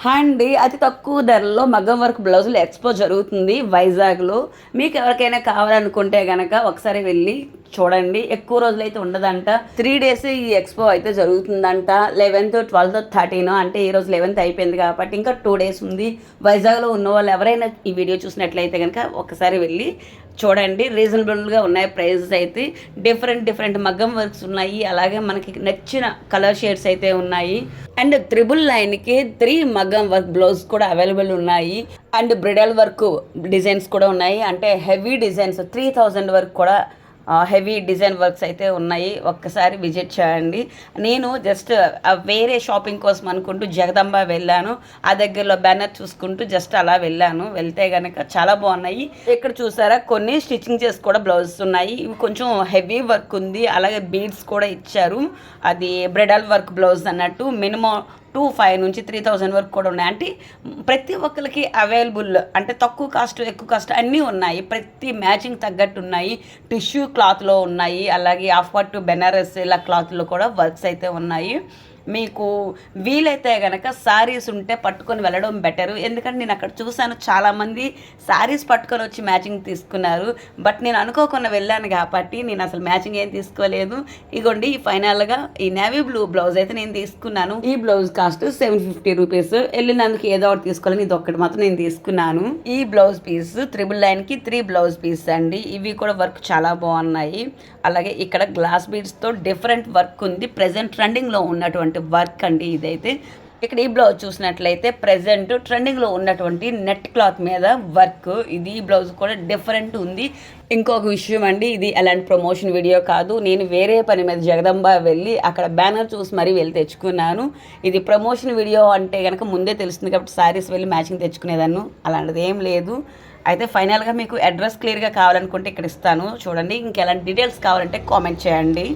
అండి అతి తక్కువ ధరలో మగ్గం వర్క్ బ్లౌజులు ఎక్స్పో జరుగుతుంది వైజాగ్లో. మీకు ఎవరికైనా కావాలనుకుంటే కనుక ఒకసారి వెళ్ళి చూడండి. ఎక్కువ రోజులు అయితే ఉండదంట. 3 days ఈ ఎక్స్పో అయితే జరుగుతుందంట. 11th, 12th, 13 అంటే ఈ రోజు 11th అయిపోయింది కాబట్టి ఇంకా 2 days ఉంది. వైజాగ్లో ఉన్న వాళ్ళు ఎవరైనా ఈ వీడియో చూసినట్లయితే కనుక ఒకసారి వెళ్ళి చూడండి. రీజనబుల్గా ఉన్నాయి ప్రైజెస్ అయితే. డిఫరెంట్ మగ్గం వర్క్స్ ఉన్నాయి. అలాగే మనకి నచ్చిన కలర్ షేడ్స్ అయితే ఉన్నాయి. అండ్ 999కి 3 మగ్గం వర్క్ బ్లౌజ్ కూడా అవైలబుల్ ఉన్నాయి. అండ్ బ్రిడల్ వర్క్ డిజైన్స్ కూడా ఉన్నాయి. అంటే హెవీ డిజైన్స్ 3000 వరకు కూడా హెవీ డిజైన్ వర్క్స్ అయితే ఉన్నాయి. ఒక్కసారి విజిట్ చేయండి. నేను జస్ట్ వేరే షాపింగ్ కోసం అనుకుంటూ జగదంబ వెళ్ళాను. ఆ దగ్గరలో బ్యానర్ చూసుకుంటూ జస్ట్ అలా వెళ్ళాను. వెళ్తే కనుక చాలా బాగున్నాయి. ఇక్కడ చూసారా కొన్ని స్టిచ్చింగ్ చేసి కూడా బ్లౌజెస్ ఉన్నాయి. ఇవి కొంచెం హెవీ వర్క్ ఉంది. అలాగే బీడ్స్ కూడా ఇచ్చారు. అది బ్రైడల్ వర్క్ బ్లౌజ్ అన్నట్టు. మినిమం 5 నుంచి 3000 వరకు కూడా ఉన్నాయి. అంటే ప్రతి ఒక్కరికి అవైలబుల్, అంటే తక్కువ కాస్ట్ ఎక్కువ కాస్ట్ అన్నీ ఉన్నాయి. ప్రతి మ్యాచింగ్ తగ్గట్టు ఉన్నాయి. టిష్యూ క్లాత్లో ఉన్నాయి. అలాగే ఆఫ్ పట్టు బెనారస్ ఇలా క్లాత్లో కూడా వర్క్స్ అయితే ఉన్నాయి. మీకు వీలైతే కనుక శారీస్ ఉంటే పట్టుకొని వెళ్ళడం బెటరు. ఎందుకంటే నేను అక్కడ చూశాను చాలామంది శారీస్ పట్టుకొని వచ్చి మ్యాచింగ్ తీసుకున్నారు. బట్ నేను అనుకోకుండా వెళ్ళాను కాబట్టి నేను అసలు మ్యాచింగ్ ఏం తీసుకోలేదు. ఇగోండి ఫైనల్గా ఈ నేవీ బ్లూ బ్లౌజ్ అయితే నేను తీసుకున్నాను. ఈ బ్లౌజ్ కాస్ట్ 750 రూపీస్. వెళ్ళినందుకు ఏదో ఒకటి తీసుకోవాలని ఇది ఒక్కటి మాత్రం నేను తీసుకున్నాను. ఈ బ్లౌజ్ పీస్ 999కి 3 బ్లౌజ్ పీస్ అండి. ఇవి కూడా వర్క్ చాలా బాగున్నాయి. అలాగే ఇక్కడ గ్లాస్ బీడ్స్తో డిఫరెంట్ వర్క్ ఉంది. ప్రెజెంట్ ట్రెండింగ్లో ఉన్నటువంటి వర్క్ అండి ఇదైతే. ఇక్కడ ఈ బ్లౌజ్ చూసినట్లయితే ప్రెజెంట్ ట్రెండింగ్లో ఉన్నటువంటి నెట్ క్లాత్ మీద వర్క్. ఇది ఈ బ్లౌజ్ కూడా డిఫరెంట్ ఉంది. ఇంకొక విషయం అండి, ఇది ఎలాంటి ప్రమోషన్ వీడియో కాదు. నేను వేరే పని మీద జగదంబ వెళ్ళి అక్కడ బ్యానర్ చూసి మరీ వెళ్ళి తెచ్చుకున్నాను. ఇది ప్రమోషన్ వీడియో అంటే కనుక ముందే తెలుస్తుంది కాబట్టి శారీస్ వెళ్ళి మ్యాచింగ్ తెచ్చుకునేదాన్ని. అలాంటిది ఏం లేదు. అయితే ఫైనల్గా మీకు అడ్రస్ క్లియర్గా కావాలనుకుంటే ఇక్కడ ఇస్తాను చూడండి. ఇంకెలాంటి డీటెయిల్స్ కావాలంటే కామెంట్ చేయండి.